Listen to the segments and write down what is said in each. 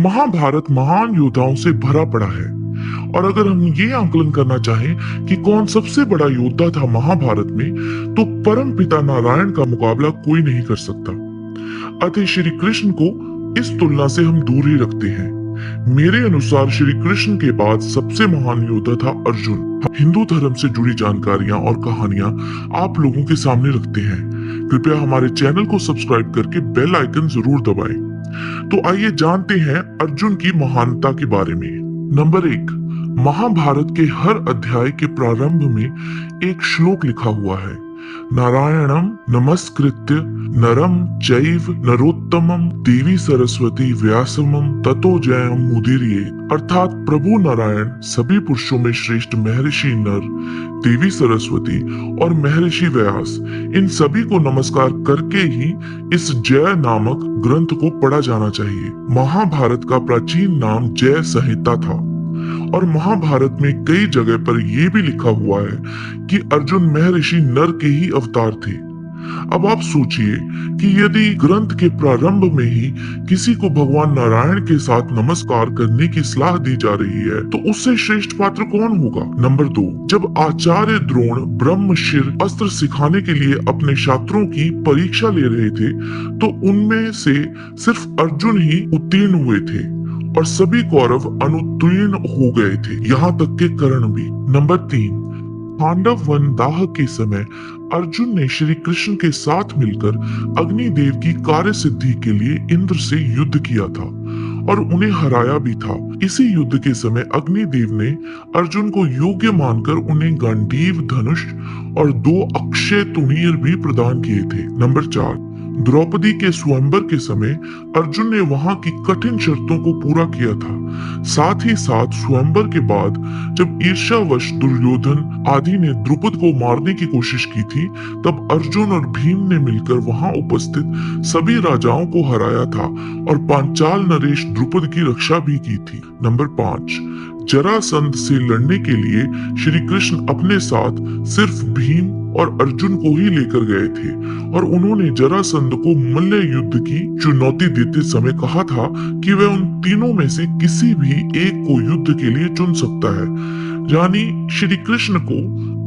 महाभारत महान योद्धाओं से भरा पड़ा है और अगर हम ये आंकलन करना चाहें कि कौन सबसे बड़ा योद्धा था महाभारत में, तो परम पिता नारायण का मुकाबला कोई नहीं कर सकता। अतः श्री कृष्ण को इस तुलना से हम दूर ही रखते हैं। मेरे अनुसार श्री कृष्ण के बाद सबसे महान योद्धा था अर्जुन। हिंदू धर्म से जुड़ी जानकारियां और कहानियां आप लोगों के सामने रखते हैं। कृपया हमारे चैनल को सब्सक्राइब करके बेल आइकन जरूर दबाएं। तो आइए जानते हैं अर्जुन की महानता के बारे में। नंबर 1, महाभारत के हर अध्याय के प्रारंभ में एक श्लोक लिखा हुआ है। नारायणम नमस्कृत्य नरम चैव नरोत्तमम देवी सरस्वती व्यासमम ततो जयम मुदीरये। अर्थात प्रभु नारायण सभी पुरुषों में श्रेष्ठ महर्षि नर, देवी सरस्वती और महर्षि व्यास, इन सभी को नमस्कार करके ही इस जय नामक ग्रंथ को पढ़ा जाना चाहिए। महाभारत का प्राचीन नाम जय संहिता था और महाभारत में कई जगह पर यह भी लिखा हुआ है कि अर्जुन महर्षि नर के ही अवतार थे। अब आप सोचिए कि यदि ग्रंथ के प्रारंभ में ही किसी को भगवान नारायण के साथ नमस्कार करने की सलाह दी जा रही है, तो उससे श्रेष्ठ पात्र कौन होगा? नंबर 2, जब आचार्य द्रोण ब्रह्मशिर अस्त्र सिखाने के लिए अपने छात्रों की परीक्षा ले रहे थे, तो उनमें से सिर्फ अर्जुन ही उत्तीर्ण हुए थे और सभी कौरव अनुत्तीर्ण हो गए थे, यहाँ तक के कर्ण भी। नंबर 3, पांडव वन दाह के समय अर्जुन ने श्री कृष्ण के साथ मिलकर अग्निदेव की कार्य सिद्धि के लिए इंद्र से युद्ध किया था और उन्हें हराया भी था। इसी युद्ध के समय अग्निदेव ने अर्जुन को योग्य मानकर उन्हें गांडीव धनुष और 2 अक्षय तुणीर भी प्रदान किए थे। नंबर 4, द्रौपदी के स्वयंवर के समय अर्जुन ने वहां की कठिन शर्तों को पूरा किया था। साथ ही साथ स्वयंवर के बाद जब ईर्ष्यावश दुर्योधन आदि ने द्रुपद को मारने की कोशिश की थी, तब अर्जुन और भीम ने मिलकर वहां उपस्थित सभी राजाओं को हराया था और पांचाल नरेश द्रुपद की रक्षा भी की थी। नंबर 5, जरासंध से लड़ने के लिए श्री कृष्ण अपने साथ सिर्फ भीम और अर्जुन को ही लेकर गए थे और उन्होंने जरासंध को मल्ल युद्ध की चुनौती देते समय कहा था कि वह उन तीनों में से किसी भी एक को युद्ध के लिए चुन सकता है। यानी श्री कृष्ण को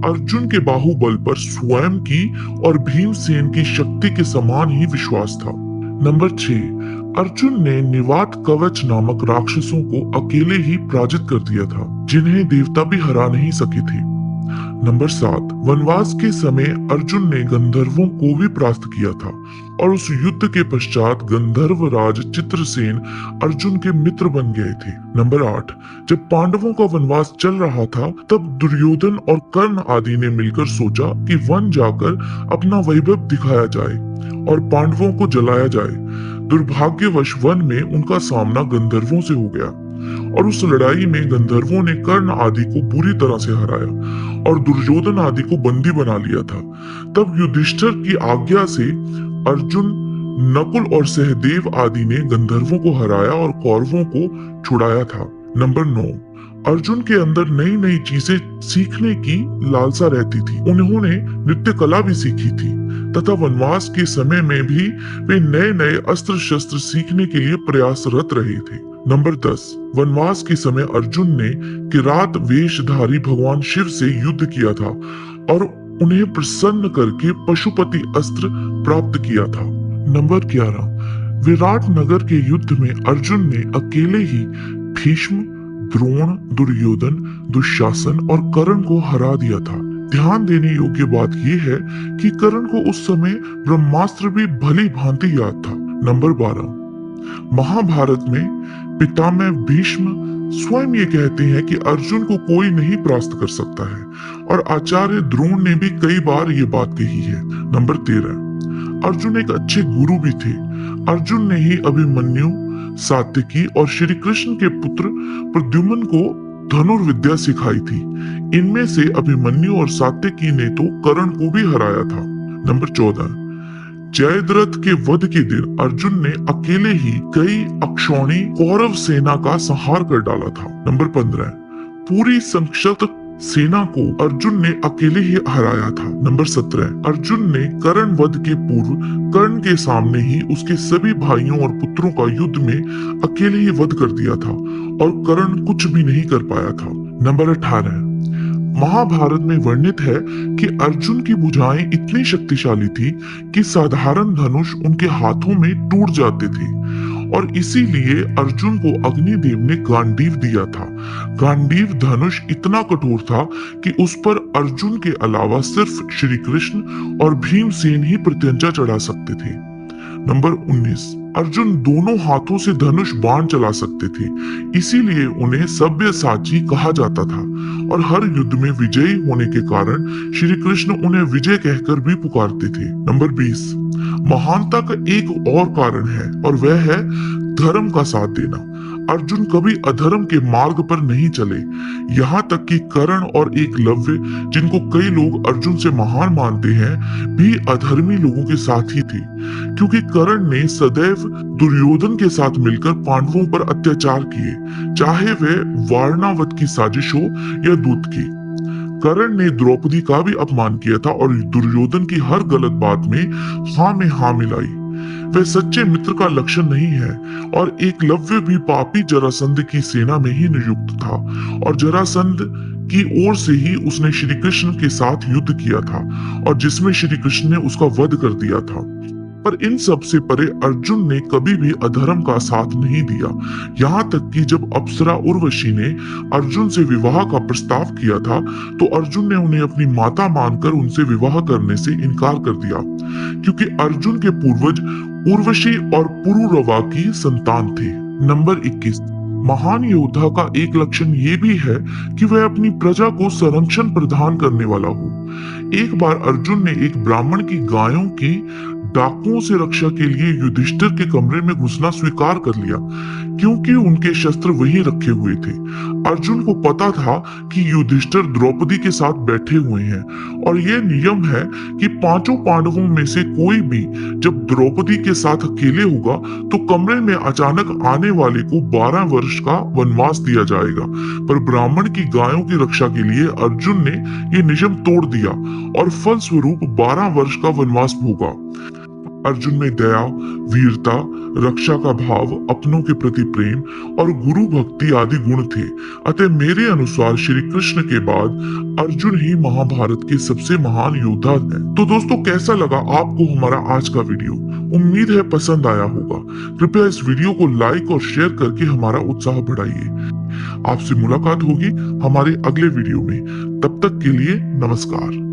अर्जुन के बाहुबल पर स्वयं की और भीमसेन की शक्ति के समान ही विश्वास था। नंबर 6, अर्जुन ने निवात कवच नामक राक्षसों को अकेले ही पराजित कर दिया था, जिन्हें देवता भी हरा नहीं सके थे। नंबर 7, वनवास के समय अर्जुन ने गंधर्वों को भी परास्त किया था और उस युद्ध के पश्चात गंधर्व राज चित्रसेन अर्जुन के मित्र बन गए थे। नंबर 8, जब पांडवों का वनवास चल रहा था, तब दुर्योधन और कर्ण आदि ने मिलकर सोचा कि वन जाकर अपना वैभव दिखाया जाए और पांडवों को जलाया जाए। दुर्भाग्यवश वन में उनका सामना गंधर्वों से हो गया और उस लड़ाई में गंधर्वों ने कर्ण आदि को बुरी तरह से हराया और दुर्योधन आदि को बंदी बना लिया था। तब युधिष्ठिर की आज्ञा से अर्जुन, नकुल और सहदेव आदि ने गंधर्वों को हराया और कौरवों को छुड़ाया था। नंबर 9, अर्जुन के अंदर नई नई चीजें सीखने की लालसा रहती थी। उन्होंने नृत्य कला भी सीखी थी तथा वनवास के समय में भी वे नए नए अस्त्र शस्त्र सीखने के लिए प्रयासरत रहे थे। नंबर 10, वनवास के समय अर्जुन ने किरात वेशधारी भगवान शिव से युद्ध किया था और उन्हें प्रसन्न करके पशुपति अस्त्र प्राप्त किया था। नंबर 11, विराट नगर के युद्ध में अर्जुन ने अकेले ही भीष्म, द्रोण, दुर्योधन, दुशासन और कर्ण को हरा दिया था। ध्यान देने योग्य बात यह है कि कर्ण को उस समय ब्रह्मास्त्र भी भली भांति याद था। नंबर 12, महाभारत में पितामह भीष्म स्वयं ये कहते हैं कि अर्जुन को कोई नहीं परास्त कर सकता है और आचार्य द्रोण ने भी कई बार ये बात कही है। नंबर 13, अर्जुन एक अच्छे गुरु भी थे। अर्जुन ने ही अभिमन्यु, सात्यकी और श्री कृष्ण के पुत्र प्रद्युम्न को धनुर्विद्या सिखाई थी। इनमें से अभिमन्यु और सात्यकी ने तो कर्ण को भी हराया था। नंबर 14, जयद्रथ के वध के दिन अर्जुन ने अकेले ही कई अक्षौणी कौरव सेना का संहार कर डाला था। नंबर 15, पूरी संक्षत सेना को अर्जुन ने अकेले ही हराया था। नंबर 17, अर्जुन ने कर्ण वध के पूर्व कर्ण के सामने ही उसके सभी भाइयों और पुत्रों का युद्ध में अकेले ही वध कर दिया था और कर्ण कुछ भी नहीं कर पाया था। नंबर 18, महाभारत में वर्णित है कि अर्जुन की भुजाएं इतनी शक्तिशाली थी कि साधारण धनुष उनके हाथों में टूट जाते थे और इसीलिए अर्जुन को अग्निदेव ने गांडीव दिया था। गांडीव धनुष इतना कठोर था कि उस पर अर्जुन के अलावा सिर्फ श्री कृष्ण और भीमसेन ही प्रत्यंचा चढ़ा सकते थे। नंबर 19, अर्जुन दोनों हाथों से धनुष बाण चला सकते थे, इसीलिए उन्हें सब्यसाची कहा जाता था और हर युद्ध में विजयी होने के कारण श्री कृष्ण उन्हें विजय कहकर भी पुकारते थे। नंबर 20, महानता का एक और कारण है और वह है धर्म का साथ देना। अर्जुन कभी अधर्म के मार्ग पर नहीं चले, यहाँ तक कि कर्ण और एकलव्य, जिनको कई लोग अर्जुन से महान मानते हैं, भी अधर्मी लोगों के साथ ही थे, क्योंकि कर्ण ने सदैव दुर्योधन के साथ मिलकर पांडवों पर अत्याचार किए, चाहे वे वारणावत की साजिश हो या दूत की। कर्ण ने द्रौपदी का भी अपमान किया था और दुर्योधन की हर गलत बात में हाँ मिलाई। वह सच्चे मित्र का लक्षण नहीं है और एकलव्य भी पापी जरासंध की सेना में ही नियुक्त था और जरासंध की ओर से ही उसने श्री कृष्ण के साथ युद्ध किया था और जिसमें श्री कृष्ण ने उसका वध कर दिया था। पर इन सब से परे अर्जुन ने कभी भी अधर्म का साथ नहीं दिया, यहाँ तक कि जब अप्सरा उर्वशी ने अर्जुन से विवाह का प्रस्ताव किया था तो अर्जुन ने उन्हें अपनी माता मानकर उनसे विवाह करने से इनकार कर दिया, क्योंकि अर्जुन के पूर्वज उर्वशी और पुरुरवा की संतान थे। नंबर 21, महान योद्धा का एक लक्षण ये भी है कि वह अपनी प्रजा को संरक्षण प्रदान करने वाला हो। एक बार अर्जुन ने एक ब्राह्मण की गायों की डाकुओं से रक्षा के लिए युधिष्ठिर के कमरे में घुसना स्वीकार कर लिया, क्योंकि उनके शस्त्र वहीं रखे हुए थे। अर्जुन को पता था कि युधिष्ठिर द्रौपदी के साथ बैठे हुए हैं और यह नियम है कि पांचों पांडवों में से कोई भी जब द्रौपदी के साथ अकेले होगा तो कमरे में अचानक आने वाले को 12 वर्ष का वनवास दिया जाएगा। पर ब्राह्मण की गायों की रक्षा के लिए अर्जुन ने यह नियम तोड़ दिया और फलस्वरूप 12 वर्ष का वनवास भोगा। अर्जुन में दया, वीरता, रक्षा का भाव, अपनों के प्रति प्रेम और गुरु भक्ति आदि गुण थे। अतः मेरे अनुसार श्री कृष्ण के बाद अर्जुन ही महाभारत के सबसे महान योद्धा हैं। तो दोस्तों, कैसा लगा आपको हमारा आज का वीडियो? उम्मीद है पसंद आया होगा। कृपया इस वीडियो को लाइक और शेयर करके हमारा उत्साह बढ़ाइए। आपसे मुलाकात होगी हमारे अगले वीडियो में। तब तक के लिए नमस्कार।